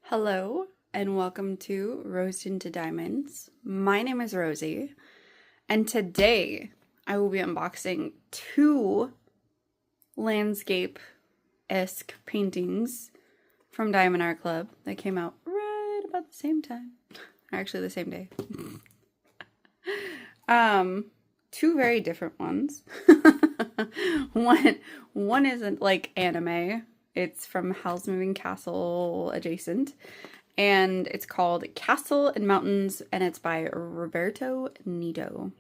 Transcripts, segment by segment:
Hello and welcome to Rose into Diamonds. My name is Rosie, and today I will be unboxing two landscape-esque paintings from Diamond Art Club that came out right about the same time. Actually, the same day. Two very different ones. One isn't like anime. It's from Howl's Moving Castle adjacent, and it's called Castle and Mountains, and it's by Roberto Nieto.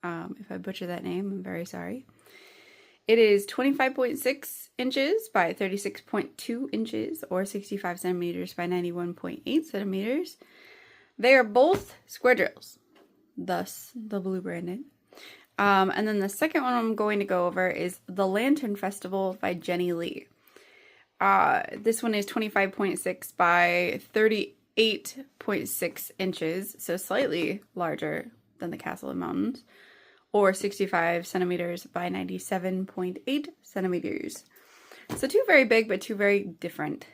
If I butcher that name, I'm very sorry. It is 25.6 inches by 36.2 inches, or 65 centimeters by 91.8 centimeters. They are both square drills, thus the blue branding. And then the second one I'm going to go over is The Lantern Festival by Jenny Lee. This one is 25.6 by 38.6 inches, so slightly larger than the Castle and Mountains, or 65 centimeters by 97.8 centimeters. So two very big, but two very different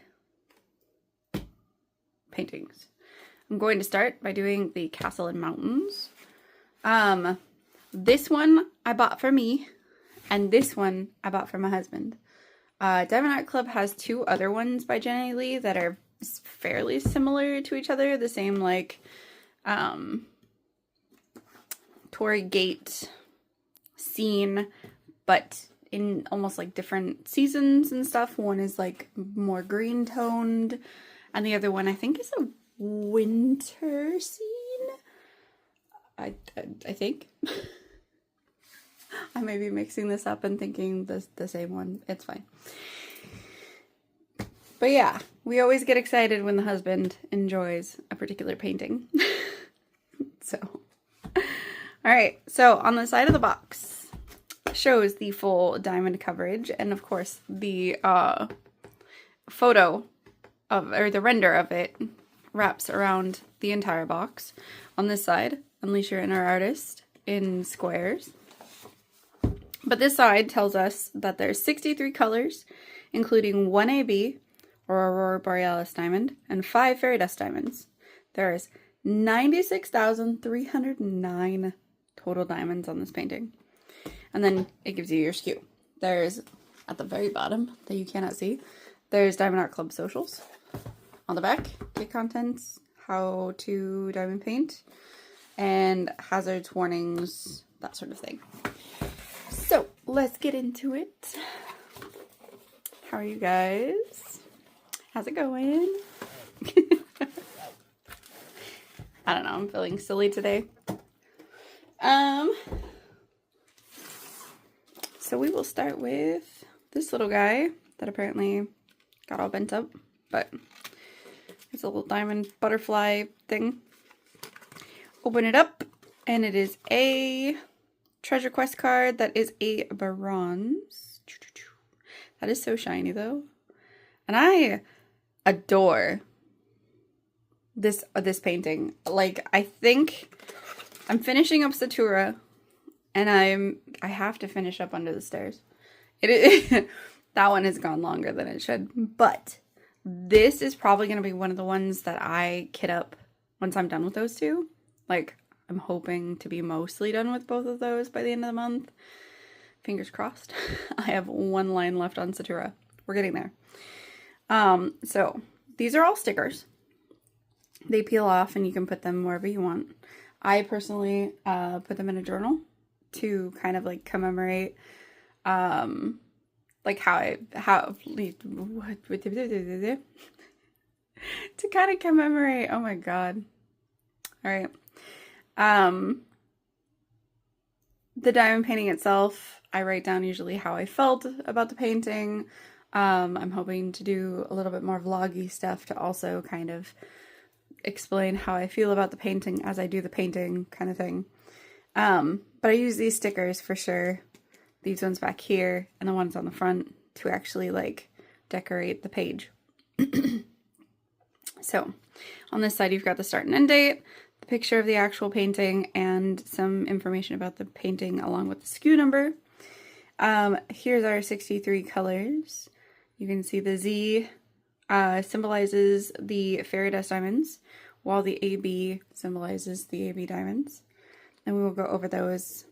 paintings. I'm going to start by doing the Castle and Mountains. This one I bought for me, and this one I bought for my husband. Diamond Art Club has two other ones by Jenny Lee that are fairly similar to each other. The same, like, Tory Gate scene, but in almost like different seasons and stuff. One is like more green toned, and the other one I think is a winter scene. I think. I may be mixing this up and thinking the same one. It's fine. But yeah, we always get excited when the husband enjoys a particular painting. So, all right. So on the side of the box shows the full diamond coverage, and of course the photo of, or the render of it, wraps around the entire box. On this side, unleash your inner artist in squares. But this side tells us that there's 63 colors, including 1 AB, or Aurora Borealis diamond, and 5 fairy dust diamonds. There's 96,309 total diamonds on this painting. And then it gives you your SKU. There's, at the very bottom, that you cannot see, there's Diamond Art Club socials. On the back, kit contents, how to diamond paint, and hazards, warnings, that sort of thing. So, let's get into it. How are you guys? How's it going? I don't know, I'm feeling silly today. So we will start with this little guy that apparently got all bent up, but it's a little diamond butterfly thing. Open it up, and it is a treasure quest card that is a bronze. That is so shiny though. And I adore this painting. Like, I think I'm finishing up Satura, and I have to finish up Under the Stairs. That one has gone longer than it should, but this is probably going to be one of the ones that I kit up once I'm done with those two. Like, I'm hoping to be mostly done with both of those by the end of the month. Fingers crossed. I have one line left on Satura. We're getting there. So these are all stickers. They peel off and you can put them wherever you want. I personally put them in a journal to kind of like commemorate like to kind of commemorate, oh my god. All right. The diamond painting itself, I write down usually how I felt about the painting. I'm hoping to do a little bit more vloggy stuff to also kind of explain how I feel about the painting as I do the painting, kind of thing. But I use these stickers for sure. These ones back here and the ones on the front to actually like decorate the page. So on this side, you've got the start and end date, the picture of the actual painting, and some information about the painting along with the SKU number. Here's our 63 colors. You can see the Z symbolizes the fairy dust diamonds, while the AB symbolizes the AB diamonds. And we will go over those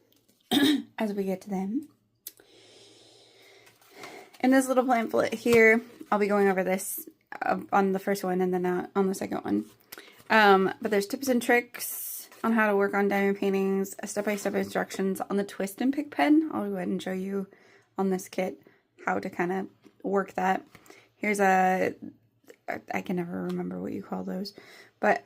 as we get to them. In this little pamphlet here, I'll be going over this on the first one and then on the second one. But there's tips and tricks on how to work on diamond paintings, step-by-step instructions on the twist and pick pen. I'll go ahead and show you on this kit how to kind of work that. Here's I can never remember what you call those, but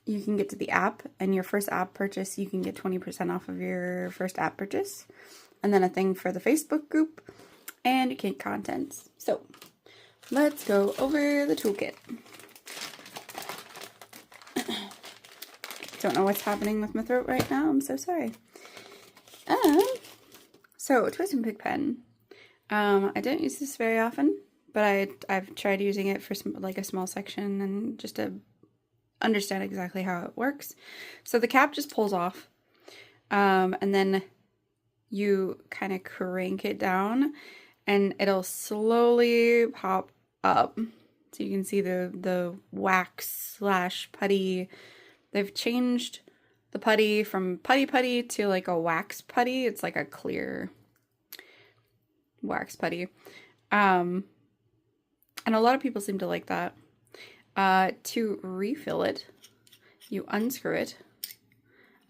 you can get to the app, and your first app purchase, you can get 20% off of your first app purchase, and then a thing for the Facebook group, and you can contents. So let's go over the toolkit. Don't know what's happening with my throat right now. I'm so sorry. So twist and pick pen. I don't use this very often, but I've tried using it for like a small section and just to understand exactly how it works. So the cap just pulls off, and then you kind of crank it down and it'll slowly pop up. So you can see the wax / putty. They've changed the putty from putty to like a wax putty. It's like a clear wax putty. And a lot of people seem to like that. To refill it, you unscrew it,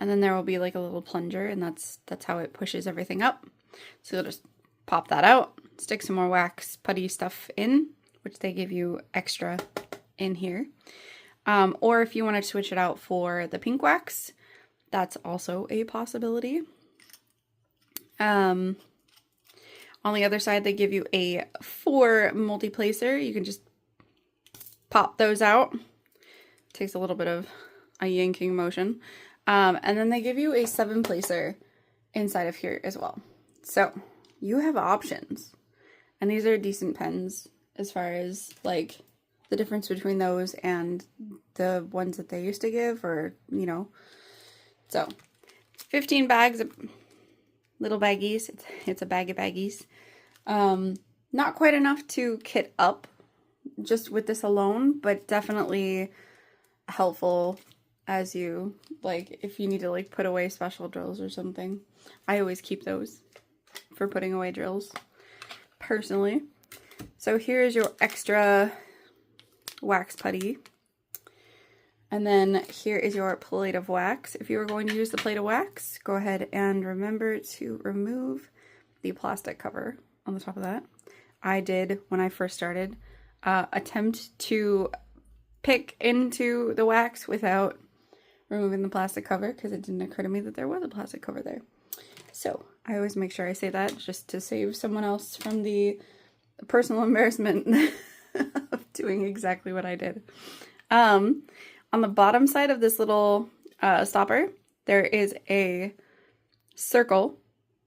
and then there will be like a little plunger, and that's how it pushes everything up. So you'll just pop that out, stick some more wax putty stuff in, which they give you extra in here. Or if you want to switch it out for the pink wax, that's also a possibility. On the other side, they give you a 4 multi-placer. You can just pop those out. Takes a little bit of a yanking motion. And then they give you a 7 placer inside of here as well. So you have options. And these are decent pens as far as like the difference between those and the ones that they used to give, or, you know. So 15 bags of little baggies. It's a bag of baggies. Not quite enough to kit up just with this alone, but definitely helpful as you, like, if you need to like put away special drills or something. I always keep those for putting away drills personally. So here's your extra wax putty, and then here is your plate of wax. If you are going to use the plate of wax, go ahead and remember to remove the plastic cover on the top of that. I did when I first started attempt to pick into the wax without removing the plastic cover, because it didn't occur to me that there was a plastic cover there. So I always make sure I say that just to save someone else from the personal embarrassment of doing exactly what I did. On the bottom side of this little stopper, there is a circle,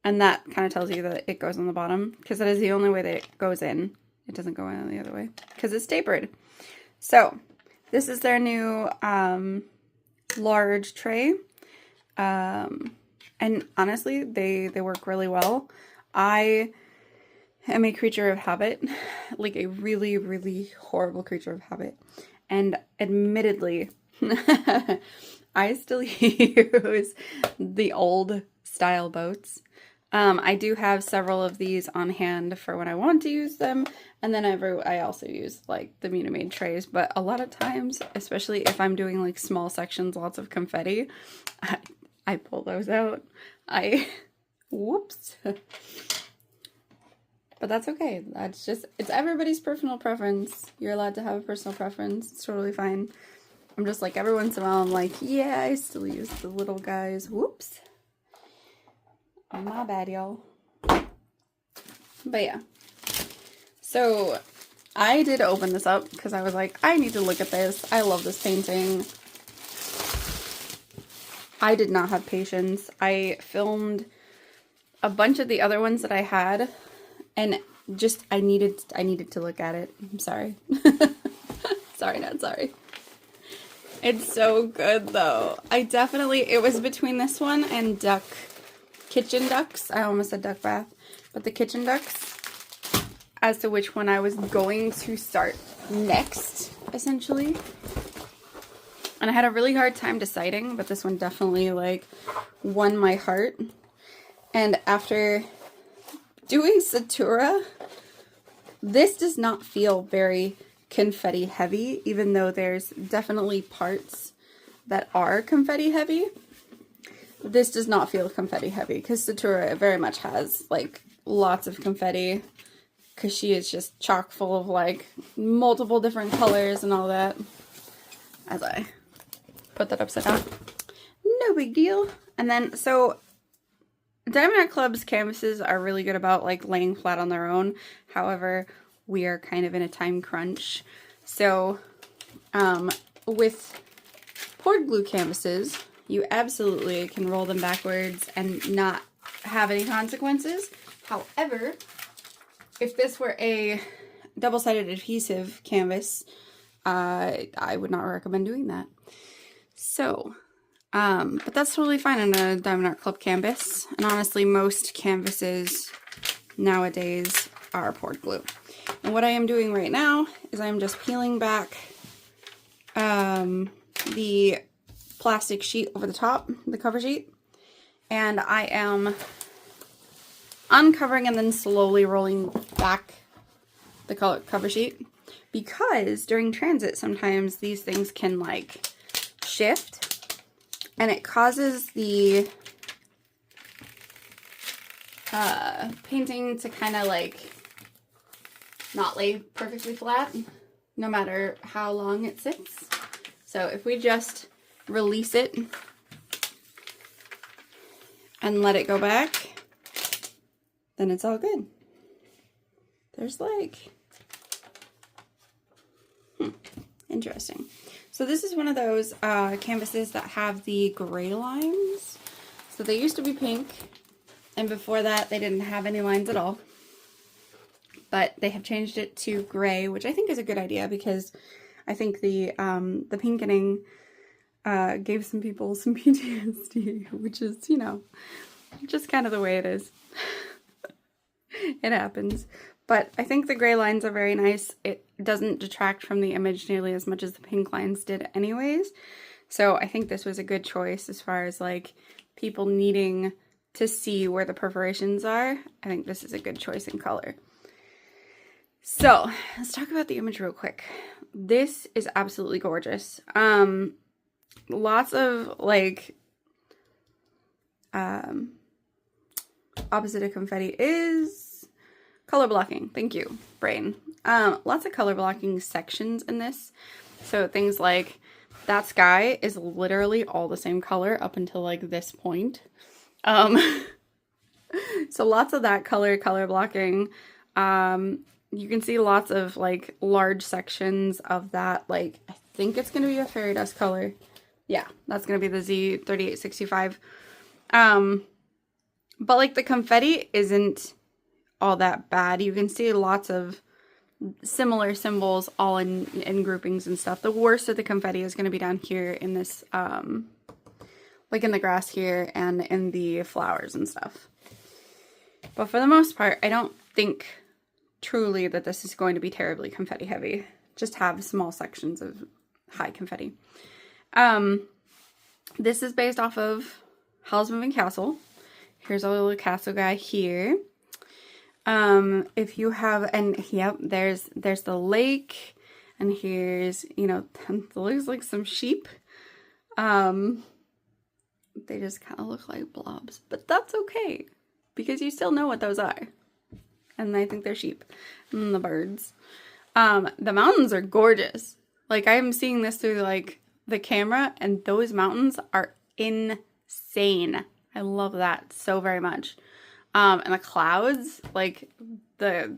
and that kind of tells you that it goes on the bottom, because that is the only way that it goes in. It doesn't go in the other way because it's tapered. So this is their new large tray, and honestly, they work really well. I am a creature of habit, like a really, really horrible creature of habit. And admittedly, I still use the old style boats. I do have several of these on hand for when I want to use them. And then I also use like the Mina Made trays. But a lot of times, especially if I'm doing like small sections, lots of confetti, I pull those out. Whoops. But that's okay. That's just, it's everybody's personal preference. You're allowed to have a personal preference. It's totally fine. I'm just like, every once in a while, I'm like, yeah, I still use the little guys. Whoops. Oh, my bad, y'all. But yeah. So I did open this up because I was like, I need to look at this. I love this painting. I did not have patience. I filmed a bunch of the other ones that I had, and just, I needed to look at it. I'm sorry. Sorry, not sorry. It's so good, though. It was between this one and kitchen ducks. I almost said duck bath, but the kitchen ducks. as to which one I was going to start next, essentially. And I had a really hard time deciding, but this one definitely like won my heart. And after doing Satura, this does not feel very confetti heavy, even though there's definitely parts that are confetti heavy. This does not feel confetti heavy because Satura very much has like lots of confetti, because she is just chock full of like multiple different colors and all that. As I put that upside down. No big deal. And then, so Diamond Art Club's canvases are really good about like laying flat on their own. However, we are kind of in a time crunch. So with poured glue canvases, you absolutely can roll them backwards and not have any consequences. However, if this were a double-sided adhesive canvas, I would not recommend doing that. So, but that's totally fine on a Diamond Art Club canvas. And honestly, most canvases nowadays are poured glue. And what I am doing right now is I'm just peeling back the plastic sheet over the top, the cover sheet. And I am uncovering and then slowly rolling back the cover sheet, because during transit sometimes these things can like shift and it causes the painting to kind of like not lay perfectly flat no matter how long it sits. So if we just release it and let it go back, then it's all good. There's like, interesting. So this is one of those canvases that have the gray lines. So they used to be pink, and before that they didn't have any lines at all. But they have changed it to gray, which I think is a good idea, because I think the pinkening gave some people some PTSD, which is, you know, just kind of the way it is. It happens. But I think the gray lines are very nice. It doesn't detract from the image nearly as much as the pink lines did anyways. So I think this was a good choice as far as like people needing to see where the perforations are. I think this is a good choice in color. So let's talk about the image real quick. This is absolutely gorgeous. Lots of like opposite of confetti is color blocking. Thank you, brain. Lots of color blocking sections in this. So things like that sky is literally all the same color up until like this point. So lots of that color blocking. You can see lots of like large sections of that. Like, I think it's going to be a fairy dust color. Yeah, that's going to be the Z3865. But like the confetti isn't all that bad. You can see lots of similar symbols all in groupings and stuff. The worst of the confetti is going to be down here in this, like in the grass here and in the flowers and stuff. But for the most part, I don't think truly that this is going to be terribly confetti heavy. Just have small sections of high confetti. This is based off of Howl's Moving Castle. Here's a little castle guy here. If you have, and yep, there's the lake, and here's, you know, looks like some sheep. They just kind of look like blobs, but that's okay, because you still know what those are. And I think they're sheep. And the birds. The mountains are gorgeous. Like, I'm seeing this through like the camera, and those mountains are insane. I love that so very much. And the clouds, like the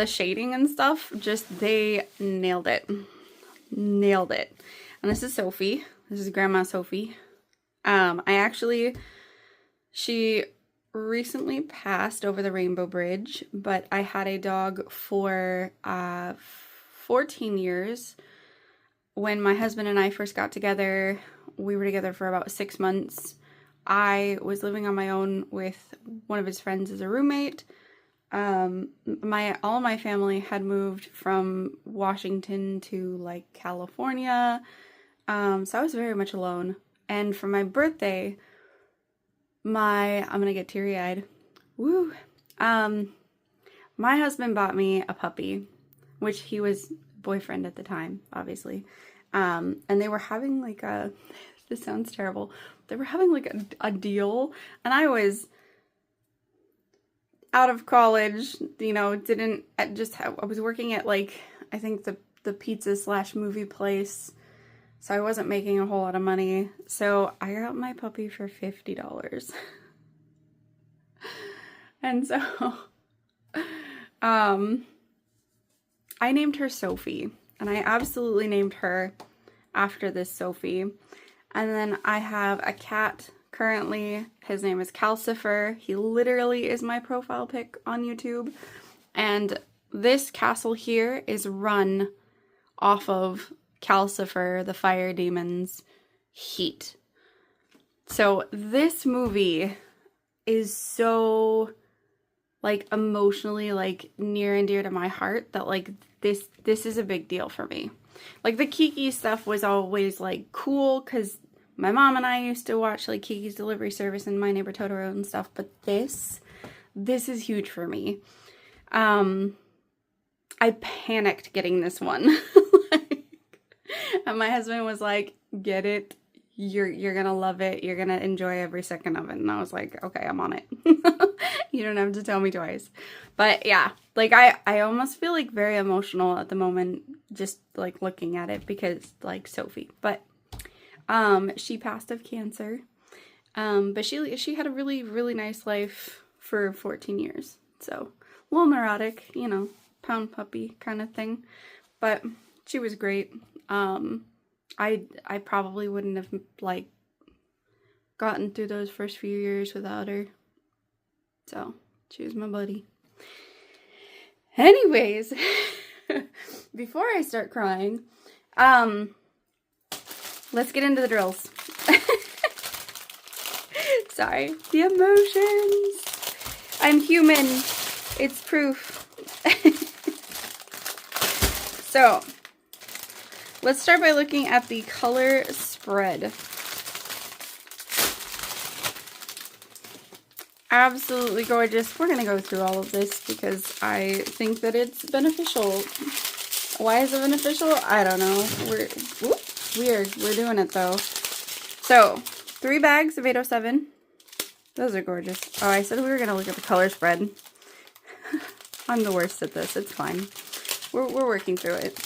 shading and stuff, just, they nailed it. Nailed it. And this is Sophie. This is Grandma Sophie. She recently passed over the Rainbow Bridge, but I had a dog for 14 years. When my husband and I first got together, we were together for about 6 months. I was living on my own with one of his friends as a roommate. All of my family had moved from Washington to like California. So I was very much alone. And for my birthday, I'm gonna get teary-eyed. Woo. My husband bought me a puppy, which he was boyfriend at the time, obviously. And they were having like this sounds terrible. They were having like a deal, and I was out of college, you know, I was working at like, I think the pizza / movie place. So I wasn't making a whole lot of money. So I got my puppy for $50. And so, I named her Sophie, and I absolutely named her after this Sophie. And then I have a cat currently. His name is Calcifer. He literally is my profile pic on YouTube. And this castle here is run off of Calcifer, the fire demon's heat. So this movie is so like emotionally like near and dear to my heart that like this is a big deal for me. Like the Kiki stuff was always like cool because my mom and I used to watch like Kiki's Delivery Service and My Neighbor Totoro and stuff, but this is huge for me. I panicked getting this one. And my husband was like, get it. You're gonna love it. You're gonna enjoy every second of it. And I was like, okay, I'm on it. You don't have to tell me twice. But yeah, like I almost feel like very emotional at the moment just like looking at it because like Sophie. But she passed of cancer. But she had a really, really nice life for 14 years. So a little neurotic, you know, pound puppy kind of thing. But she was great. I probably wouldn't have like gotten through those first few years without her. So she was my buddy. Anyways, before I start crying, let's get into the drills. Sorry, the emotions. I'm human. It's proof. So, let's start by looking at the color spread. Absolutely gorgeous. We're going to go through all of this because I think that it's beneficial. Why is it beneficial? I don't know. We're doing it though. So, 3 bags of 807. Those are gorgeous. Oh, I said we were going to look at the color spread. I'm the worst at this. It's fine. We're working through it.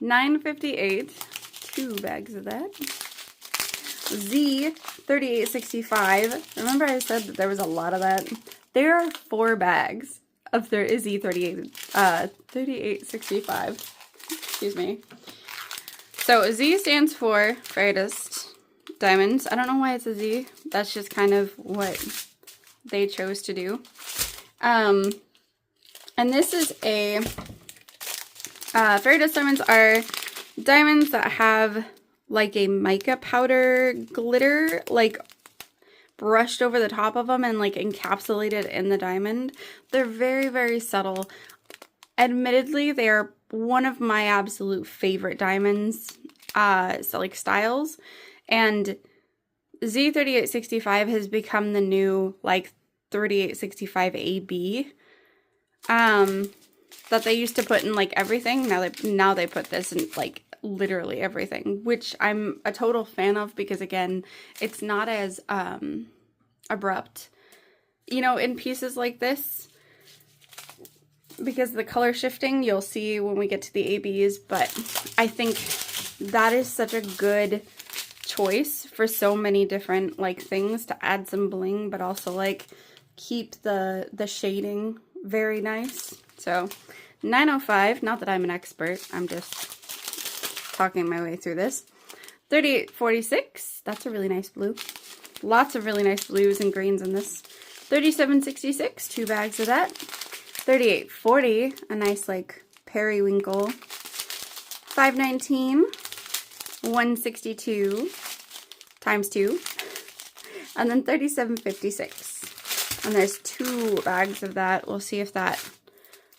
958, 2 bags of that. Z 3865. Remember I said that there was a lot of that? There are 4 bags of Z 3865. Excuse me. So Z stands for brightest diamonds. I don't know why it's a Z. That's just kind of what they chose to do. And this is a fairy dust diamonds are diamonds that have like a mica powder glitter like brushed over the top of them and like encapsulated in the diamond. They're very, very subtle. Admittedly, they are one of my absolute favorite diamonds, so like styles. And Z3865 has become the new like 3865 AB. That they used to put in like everything. Now they put this in like literally everything, which I'm a total fan of because again, it's not as abrupt, you know, in pieces like this because the color shifting you'll see when we get to the ABs. But I think that is such a good choice for so many different like things to add some bling, but also like keep the shading very nice. So 905, not that I'm an expert, I'm just talking my way through this. 3846, that's a really nice blue. Lots of really nice blues and greens in this. 3766, 2 bags of that. 3840, a nice like periwinkle. 519, 162 times 2. And then 3756. And there's 2 bags of that. We'll see if that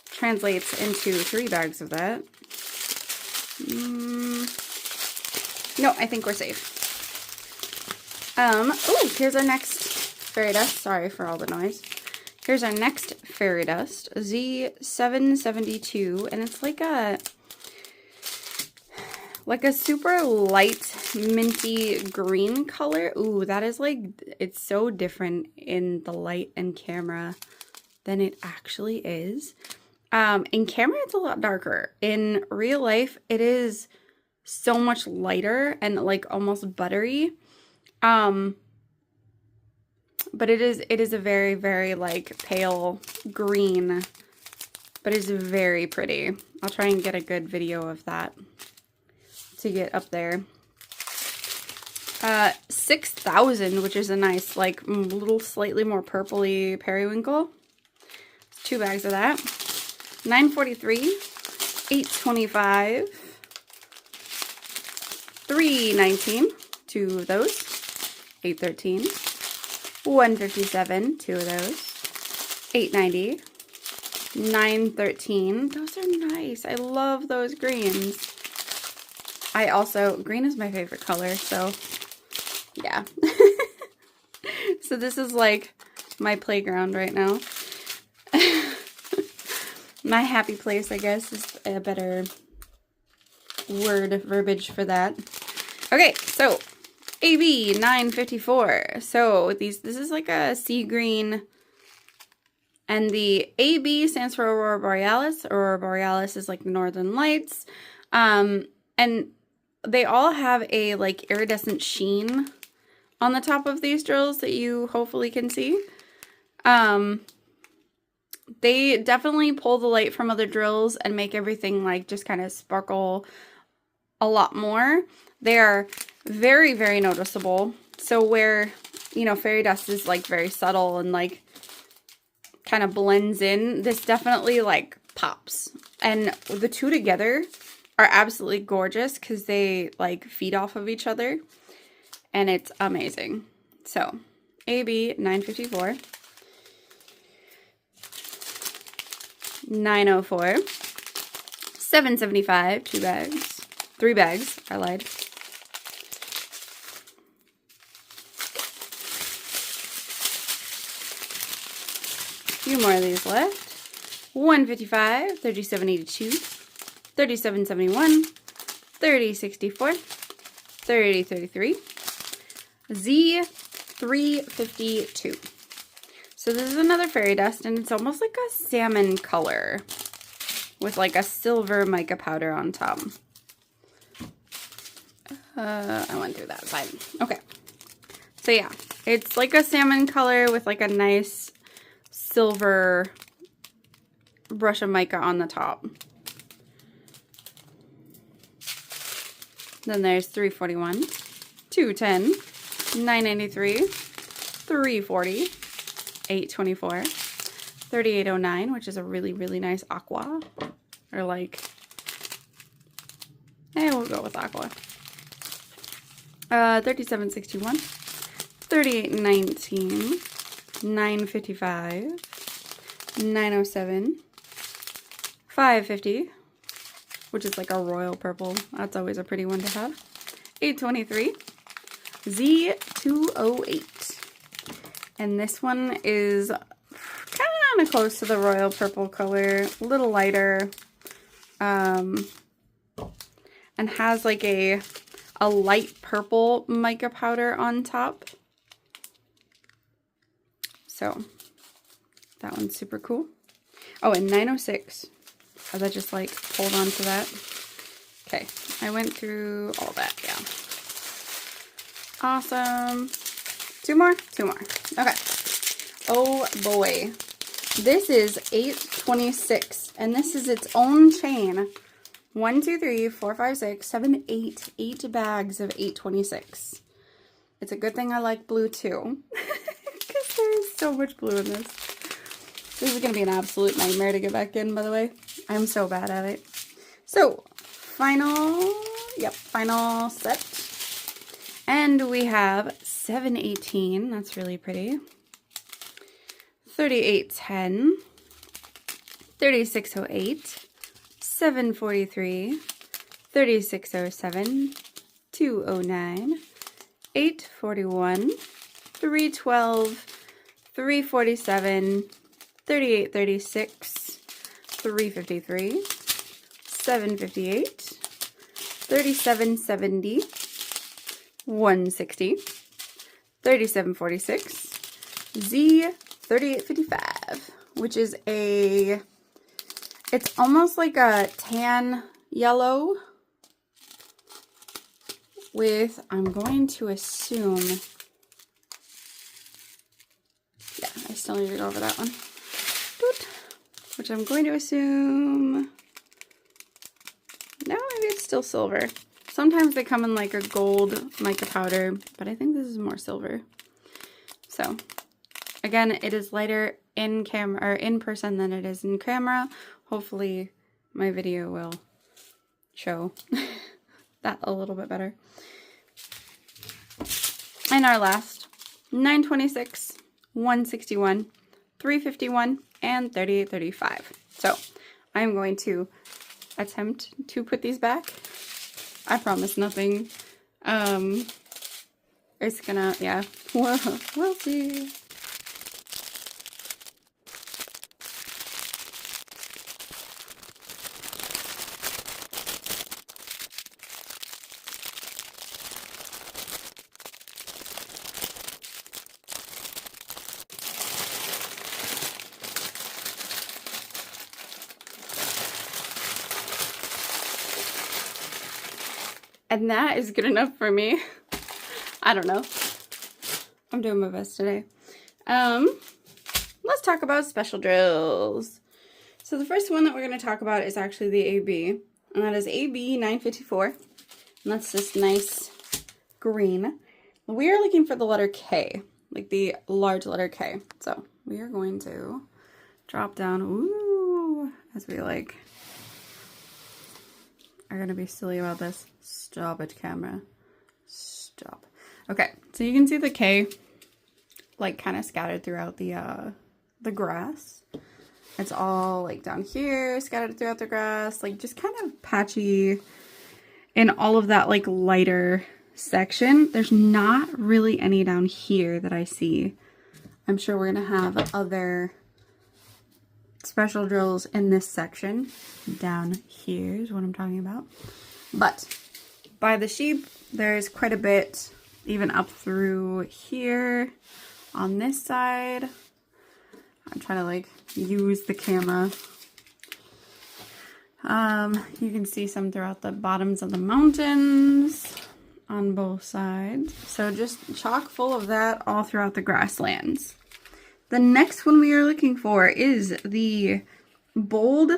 translates into 3 bags of that. No, I think we're safe. Oh, here's our next fairy dust. Sorry for all the noise. Here's our next fairy dust, Z772, and it's like a super light minty green color. Ooh, that is like, it's so different in the light and camera than it actually is. In camera, it's a lot darker. In real life, it is so much lighter and like almost buttery. But it is a very, very like pale green, but it's very pretty. I'll try and get a good video of that to get up there. 6,000, which is a nice like little slightly more purpley periwinkle. 2 bags of that. 943, 825, 319, 2 of those. 813, 157, 2 of those. 890, 913. Those are nice. I love those greens. Green is my favorite color, so yeah. So this is like my playground right now. My happy place, I guess, is a better verbiage for that. Okay, so AB 954. So this is like a sea green, and the AB stands for Aurora Borealis. Aurora Borealis is like the northern lights. And they all have a like iridescent sheen on the top of these drills that you hopefully can see. They definitely pull the light from other drills and make everything like just kind of sparkle a lot more. They are very, very noticeable. So where, you know, fairy dust is like very subtle and like kind of blends in, this definitely like pops. And the 2 together are absolutely gorgeous because they like feed off of each other, and it's amazing. So AB 954, 904, 775, 2 bags, 3 bags, I lied. Few more of these left. 155, 3782, 3771, 3064, 3033, Z352. So this is another fairy dust, and it's almost like a salmon color with like a silver mica powder on top. I went through that side. Okay. So yeah, it's like a salmon color with like a nice silver brush of mica on the top. Then there's 341, 210, 993, 340, 824, 3809, which is a really, really nice aqua. Or like, we'll go with aqua. 3761, 3819, 955, 907, 550, which is like a royal purple. That's always a pretty one to have. 823, Z208. And this one is kind of close to the royal purple color, a little lighter, and has like a light purple mica powder on top. So that one's super cool. Oh, and 906. As I just like hold on to that. Okay, I went through all that, yeah. Awesome. 2 more? 2 more. Okay. Oh boy. This is 826, and this is its own chain. 1, 2, 3, 4, 5, 6, 7, 8. 8 bags of 826. It's a good thing I like blue too. Because there's so much blue in this. This is going to be an absolute nightmare to get back in, by the way. I'm so bad at it. So, final set. And we have 718. That's really pretty. 3810, 3608, 743, 3607, 209, 841, 312, 347, 3836, 353, 758, 3770, 160, 3746, Z3855, which is it's almost like a tan yellow with, I'm going to assume, yeah, I still need to go over that one, which I'm going to assume, no, maybe it's still silver. Sometimes they come in like a gold mica powder, but I think this is more silver. So, again, it is lighter in camera or in person than it is in camera. Hopefully my video will show that a little bit better. And our last, 926, 161, 351, and 3835. So I'm going to attempt to put these back. I promise nothing. It's gonna, yeah, we'll see. And that is good enough for me. I don't know. I'm doing my best today. Let's talk about special drills. So the first one that we're going to talk about is actually the AB. And that is AB 954. And that's this nice green. We are looking for the letter K. Like the large letter K. So we are going to drop down. Ooh. As we like are going to be silly about this. Stop it, camera. Stop. Okay, so you can see the K like kind of scattered throughout the grass. It's all like down here, scattered throughout the grass, like just kind of patchy in all of that like lighter section. There's not really any down here that I see. I'm sure we're gonna have other special drills in this section. Down here is what I'm talking about. But by the sheep, there's quite a bit, even up through here on this side. I'm trying to like use the camera. You can see some throughout the bottoms of the mountains on both sides. So just chock full of that all throughout the grasslands. The next one we are looking for is the bold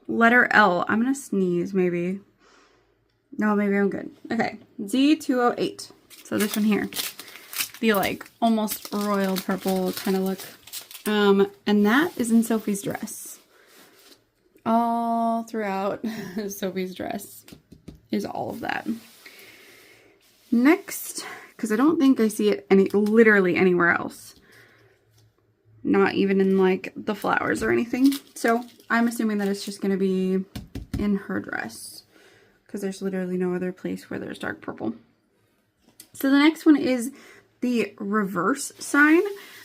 letter L. I'm gonna sneeze maybe. No, maybe I'm good. Okay, Z208. So this one here. The like almost royal purple kind of look. And that is in Sophie's dress. All throughout Sophie's dress is all of that. Next, because I don't think I see it literally anywhere else. Not even in like the flowers or anything. So I'm assuming that it's just going to be in her dress, because there's literally no other place where there's dark purple. So the next one is the reverse sign,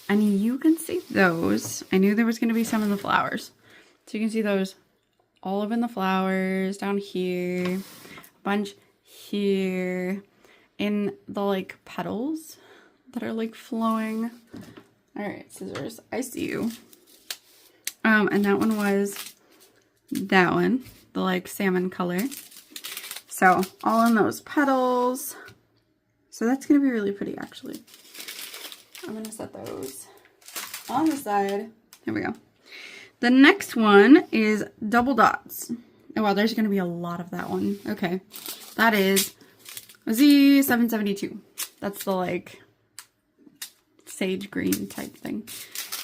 and you can see those. I knew there was going to be some in the flowers. So you can see those all up in the flowers, down here, a bunch here, in the like petals that are like flowing. All right, scissors, I see you. And that one was that one, the like salmon color. So all in those petals. So that's gonna be really pretty actually. I'm gonna set those on the side. Here we go. The next one is double dots. Oh wow, there's gonna be a lot of that one. Okay, that is Z772. That's the like sage green type thing.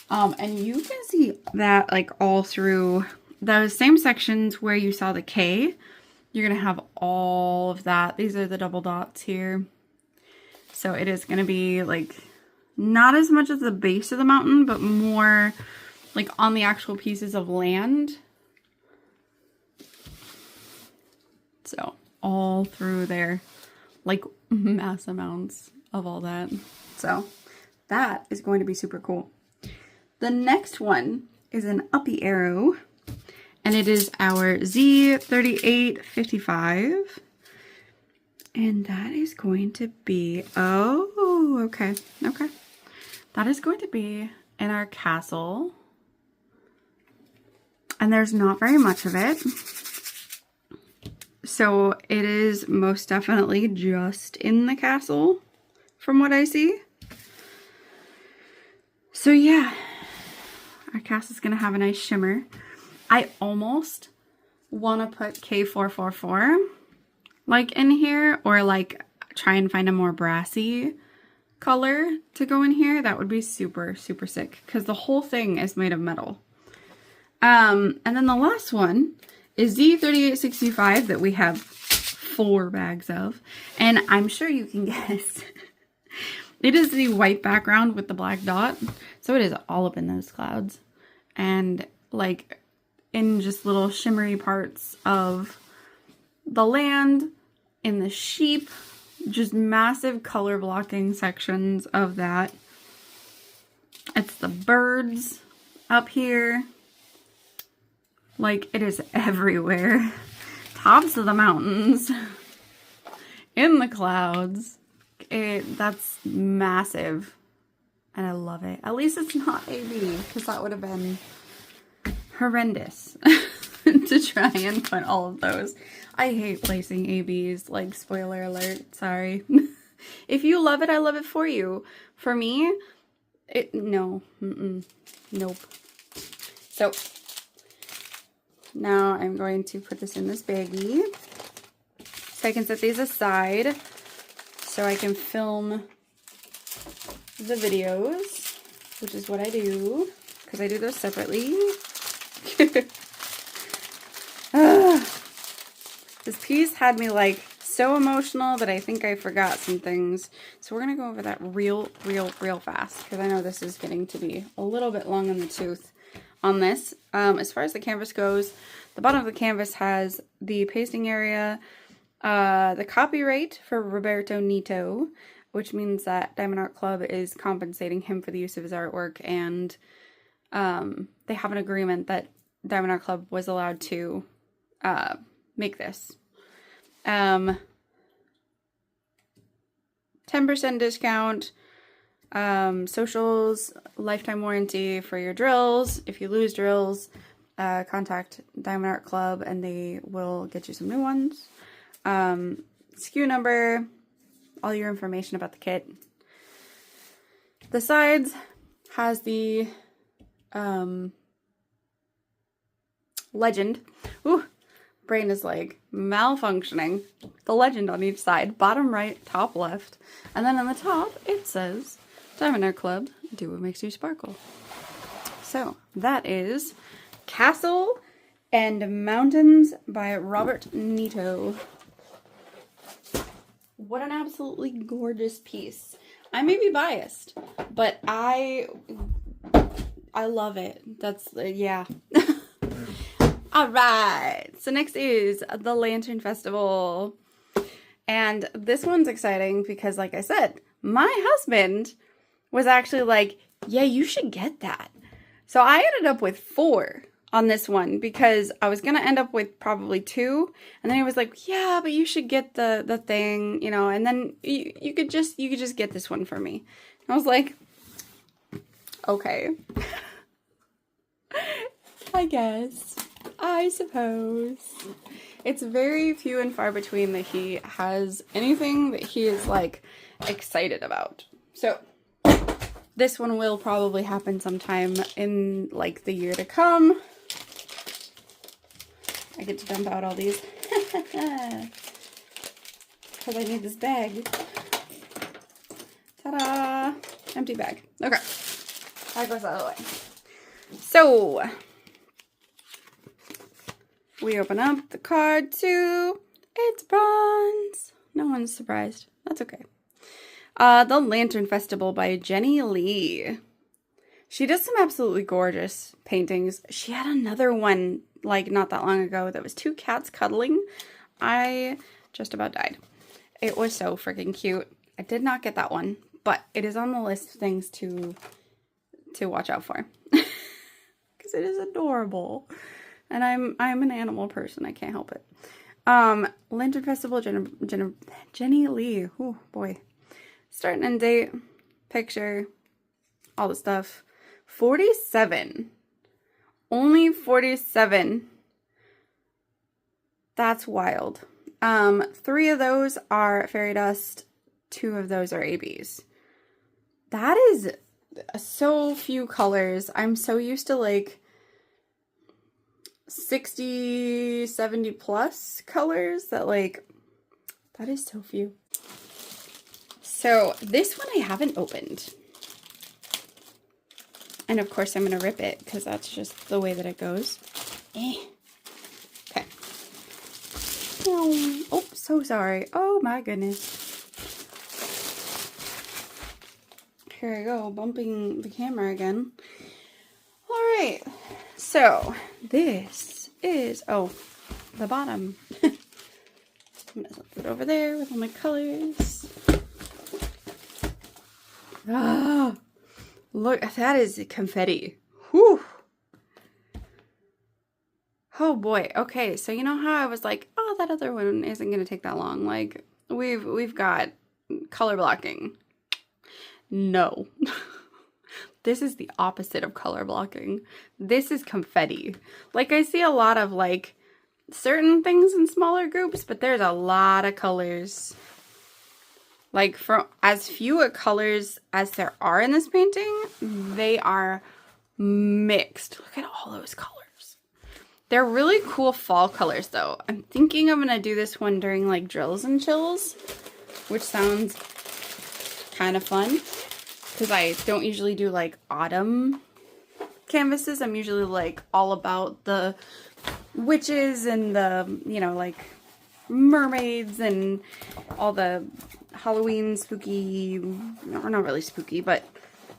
And you can see that like all through those same sections where you saw the K. You're gonna have all of that. These are the double dots here. So it is gonna be like not as much at the base of the mountain, but more like on the actual pieces of land. So all through there, like mass amounts of all that. So that is going to be super cool. The next one is an uppy arrow, and it is our Z3855. And that is going to be, oh, okay, okay. That is going to be in our castle. And there's not very much of it. So it is most definitely just in the castle, from what I see. So yeah, our castle's gonna have a nice shimmer. I almost want to put K444 like in here, or like try and find a more brassy color to go in here. That would be super, super sick, because the whole thing is made of metal. And then the last one is Z3865 that we have 4 bags of. And I'm sure you can guess. It is the white background with the black dot. So it is all up in those clouds. And like in just little shimmery parts of the land, in the sheep, just massive color blocking sections of that. It's the birds up here. Like, it is everywhere. Tops of the mountains. In the clouds. That's massive. And I love it. At least it's not AB, because that would have been horrendous to try and put all of those. I hate placing ABs, like, spoiler alert, sorry. If you love it, I love it for you. For me, no, nope. So, now I'm going to put this in this baggie, so I can set these aside, so I can film the videos, which is what I do, because I do those separately. This piece had me like so emotional that I think I forgot some things. So we're going to go over that real fast, because I know this is getting to be a little bit long in the tooth on this. As far as the canvas goes, the bottom of the canvas has the pasting area, the copyright for Roberto Nieto, which means that Diamond Art Club is compensating him for the use of his artwork, and they have an agreement that Diamond Art Club was allowed to make this. 10% discount, socials, lifetime warranty for your drills. If you lose drills, contact Diamond Art Club and they will get you some new ones. SKU number, all your information about the kit. The sides has the legend. Ooh, brain is like malfunctioning. The legend on each side, bottom right, top left, and then on the top it says Diamond Art Club, do what makes you sparkle. So that is Castle and Mountains by Robert Nieto. What an absolutely gorgeous piece. I may be biased, but I love it. That's, yeah. All right. So next is the Lantern Festival. And this one's exciting because, like I said, my husband was actually like, yeah, you should get that. So I ended up with 4 on this one because I was going to end up with probably 2. And then he was like, yeah, but you should get the thing, you know, and then you could just get this one for me. And I was like, okay. I guess. I suppose. It's very few and far between that he has anything that he is like excited about. So this one will probably happen sometime in like the year to come. I get to dump out all these because I need this bag. Ta-da! Empty bag. Okay. That goes out of the way. So we open up the card too. It's bronze. No one's surprised. That's okay. The Lantern Festival by Jenny Lee. She does some absolutely gorgeous paintings. She had another one, like, not that long ago that was 2 cats cuddling. I just about died. It was so freaking cute. I did not get that one, but it is on the list of things to watch out for. Because it is adorable. And I'm an animal person. I can't help it. Lantern Festival, Jenny Lee. Oh, boy. Start and end date, picture, all the stuff. 47. Only 47. That's wild. 3 of those are fairy dust. 2 of those are ABs. That is so few colors. I'm so used to like 60, 70 plus colors that like, that is so few. So this one I haven't opened. And of course I'm going to rip it because that's just the way that it goes. Okay. Oh, so sorry. Oh my goodness. Here I go, bumping the camera again. All right. So this is, the bottom. I'm going to put it over there with all my colors. Ah, look, that is confetti. Whew. Oh boy. Okay, so you know how I was like, oh, that other one isn't going to take that long. Like, we've got color blocking. No. This is the opposite of color blocking. This is confetti. Like, I see a lot of, like, certain things in smaller groups, but there's a lot of colors. Like, for as few colors as there are in this painting, they are mixed. Look at all those colors. They're really cool fall colors, though. I'm thinking I'm going to do this one during, like, drills and chills, which sounds kind of fun. Because I don't usually do, like, autumn canvases. I'm usually, like, all about the witches and the, you know, like, mermaids and all the Halloween spooky, or not really spooky, but,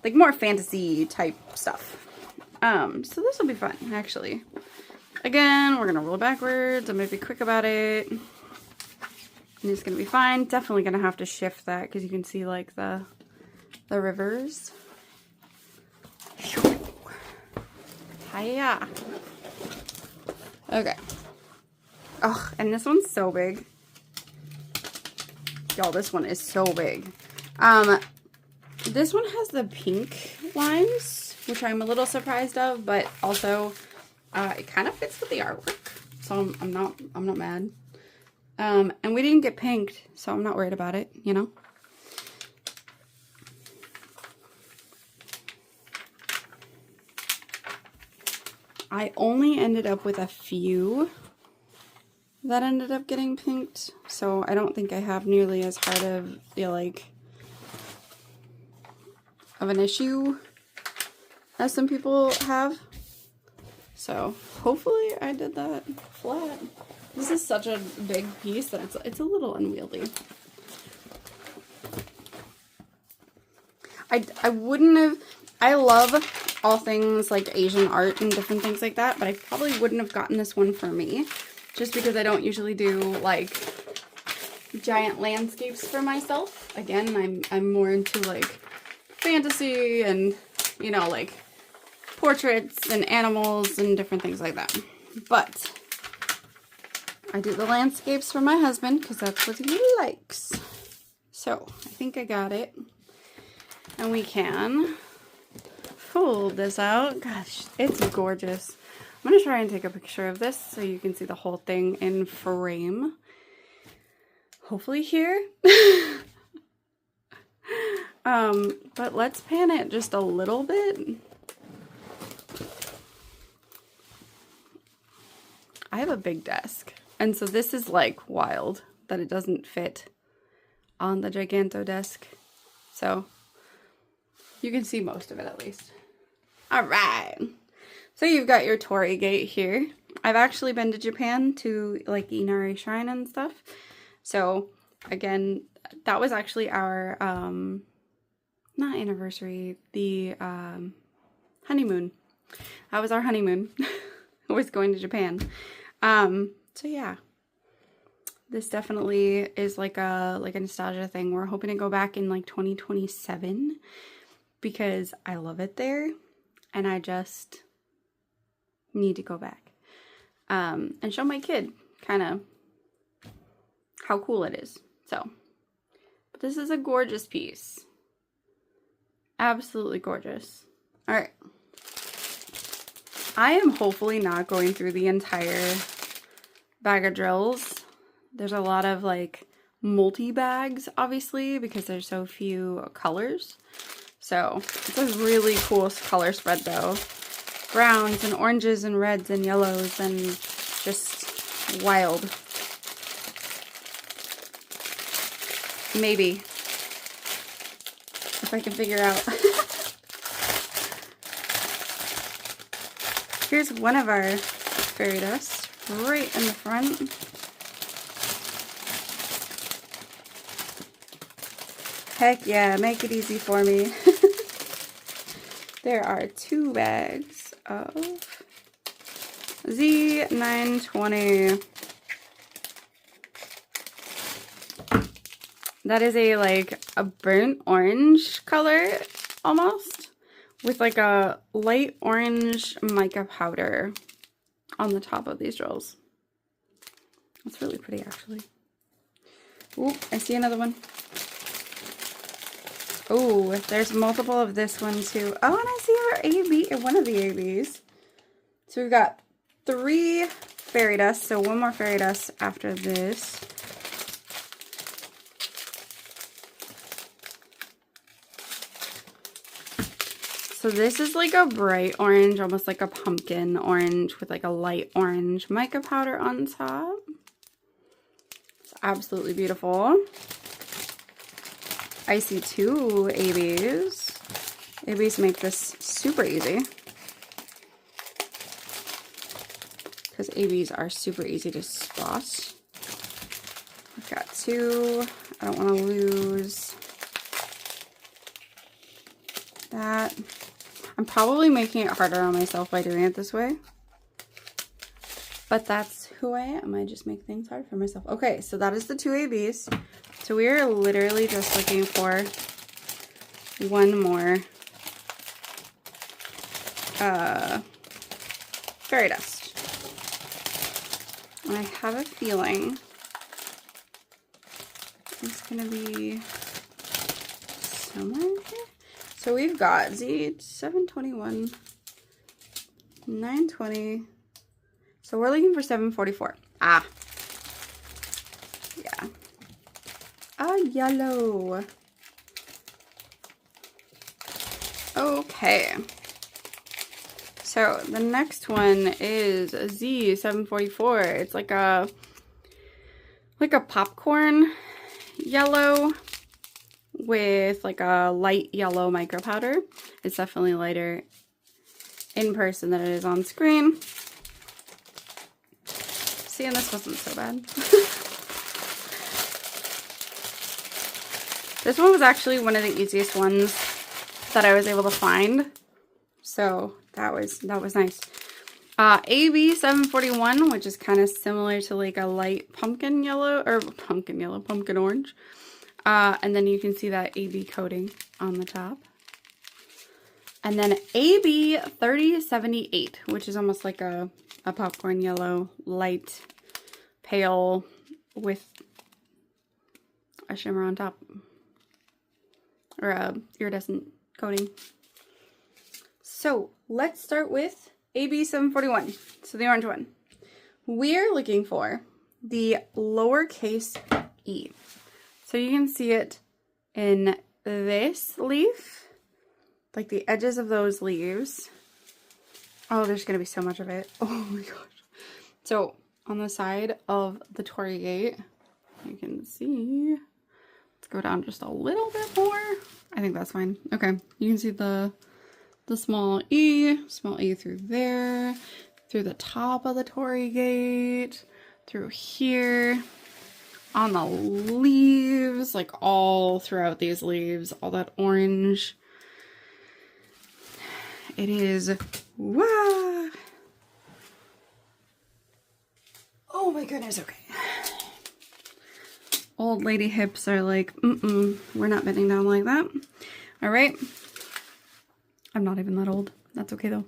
like, more fantasy type stuff. So this will be fun, actually. Again, we're going to roll backwards. I'm going to be quick about it. And it's going to be fine. Definitely going to have to shift that because you can see, like, the rivers. Hiya. Okay. Oh, and this one's so big. Y'all, this one is so big. This one has the pink lines, which I'm a little surprised of, but also it kind of fits with the artwork, so I'm not mad. And we didn't get pinked, so I'm not worried about it, you know. I only ended up with a few that ended up getting pinked, so I don't think I have nearly as hard of, like, of an issue as some people have. So hopefully I did that flat. This is such a big piece that it's a little unwieldy. I wouldn't have, I love all things like Asian art and different things like that, but I probably wouldn't have gotten this one for me just because I don't usually do like giant landscapes for myself. Again, I'm more into like fantasy and, you know, like portraits and animals and different things like that. But I do the landscapes for my husband because that's what he likes. So I think I got it. And we can fold this out. Gosh, it's gorgeous. I'm going to try and take a picture of this so you can see the whole thing in frame. Hopefully here. But let's pan it just a little bit. I have a big desk, and so this is like wild that it doesn't fit on the Giganto desk. So you can see most of it at least. All right. So you've got your Torii Gate here. I've actually been to Japan to like Inari Shrine and stuff. So again, that was actually our, not anniversary, the honeymoon. That was our honeymoon. I was going to Japan. So yeah, this definitely is like a nostalgia thing. We're hoping to go back in like 2027 because I love it there and I just need to go back and show my kid kind of how cool it is. So, but this is a gorgeous piece. Absolutely gorgeous. All right. I am hopefully not going through the entire bag of drills. There's a lot of like multi-bags, obviously, because there's so few colors. So it's a really cool color spread though. Browns and oranges and reds and yellows and just wild. Maybe. If I can figure out. Here's one of our fairy dust right in the front. Heck yeah, make it easy for me. There are 2 bags of Z920. That is a burnt orange color almost, with like a light orange mica powder on the top of these drills. That's really pretty actually. Ooh, I see another one. Oh, there's multiple of this one too. Oh, and I see our AB, one of the ABs. So we've got 3 fairy dust, so 1 more fairy dust after this. So this is like a bright orange, almost like a pumpkin orange with like a light orange mica powder on top. It's absolutely beautiful. I see 2 ABs. ABs make this super easy. Because ABs are super easy to spot. I've got 2. I don't want to lose that. I'm probably making it harder on myself by doing it this way. But that's who I am. I just make things hard for myself. Okay, so that is the 2 ABs. So we are literally just looking for 1 more fairy dust. And I have a feeling it's going to be somewhere in here. So we've got Z721, 920. So we're looking for 744. Ah. Yeah. A yellow. Okay. So the next one is a Z744. It's like a popcorn yellow with like a light yellow micro powder. It's definitely lighter in person than it is on screen. See, and this wasn't so bad. This one was actually one of the easiest ones that I was able to find. So that was nice. AB741, which is kind of similar to like a light pumpkin yellow, or pumpkin orange. And then you can see that AB coating on the top. And then AB3078, which is almost like a popcorn yellow, light, pale, with a shimmer on top. Or a iridescent coating. So let's start with AB741, so the orange one. We're looking for the lowercase e. So you can see it in this leaf, like the edges of those leaves. Oh, there's going to be so much of it. Oh my gosh. So on the side of the torii gate, you can see, let's go down just a little bit more. I think that's fine. Okay, you can see the small e through there, through the top of the torii gate, through here, on the leaves, like all throughout these leaves, all that orange. It is, wow. Oh my goodness, okay. Old lady hips are like, we're not bending down like that. All right. I'm not even that old. That's okay though.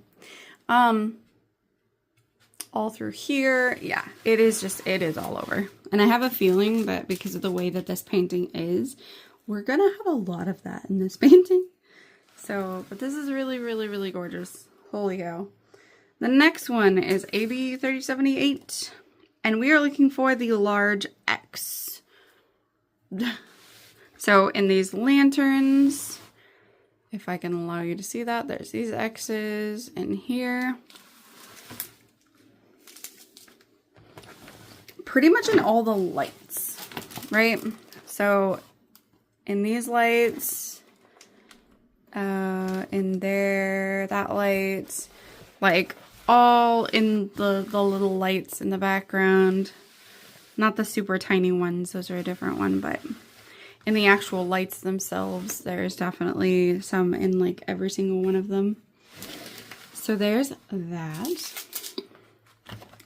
All through here. Yeah, it is all over. And I have a feeling that because of the way that this painting is, we're gonna have a lot of that in this painting. So, but this is really, really, really gorgeous. Holy cow. The next one is AB 3078, and we are looking for the large X. So in these lanterns, if I can allow you to see that, there's these X's in here. Pretty much in all the lights, right? So in these lights, in there, that light, like all in the little lights in the background. Not the super tiny ones, those are a different one, but in the actual lights themselves, there's definitely some in like every single one of them. So there's that.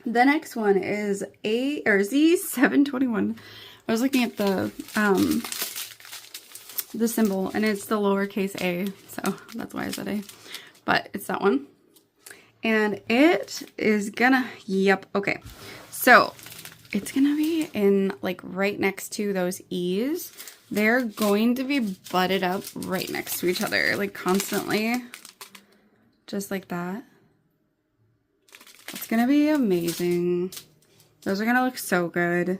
The next one is Z721. I was looking at the symbol, and it's the lowercase a, so that's why I said a. But it's that one. And it is gonna, yep, okay. So it's gonna be in like right next to those E's. They're going to be butted up right next to each other, like constantly. Just like that. It's gonna be amazing. Those are gonna look so good.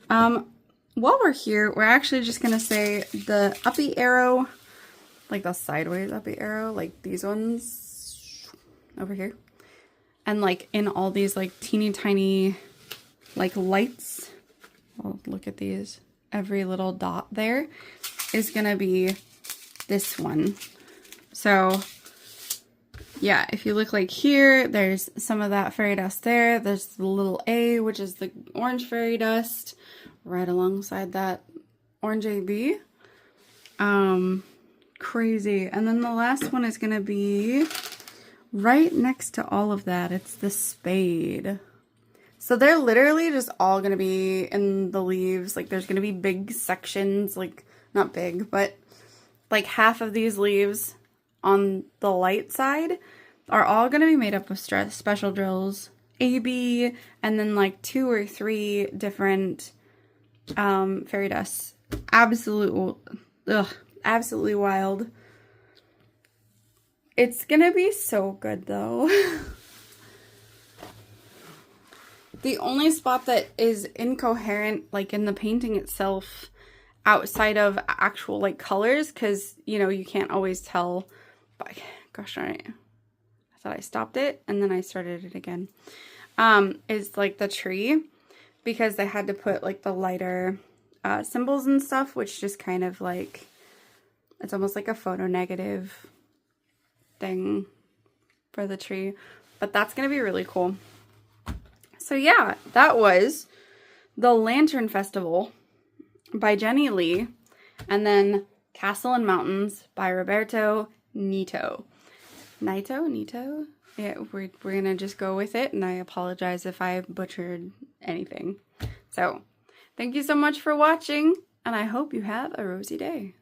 While we're here, we're actually just gonna say the uppy arrow, like the sideways uppy arrow, like these ones over here. And like in all these like teeny tiny like lights. Oh, look at these. Every little dot there is gonna be this one. So yeah, if you look like here, there's some of that fairy dust there. There's the little A, which is the orange fairy dust, right alongside that orange AB. Crazy. And then the last one is gonna be right next to all of that. It's the spade. So they're literally just all gonna be in the leaves. Like there's gonna be big sections, like not big, but like half of these leaves on the light side are all going to be made up of special drills, AB, and then like 2 or 3 different fairy dusts. Absolutely wild. It's going to be so good though. The only spot that is incoherent, like in the painting itself, outside of actual like colors, because you know you can't always tell. But gosh darn it, I thought I stopped it and then I started it again. Is like the tree, because they had to put like the lighter symbols and stuff, which just kind of like, it's almost like a photo negative thing for the tree. But that's gonna be really cool. So yeah, that was the Lantern Festival by Jenny Lee, and then Castle and Mountains by Roberto Nieto. Nieto? Yeah, we're gonna just go with it, and I apologize if I butchered anything. So, thank you so much for watching, and I hope you have a rosy day.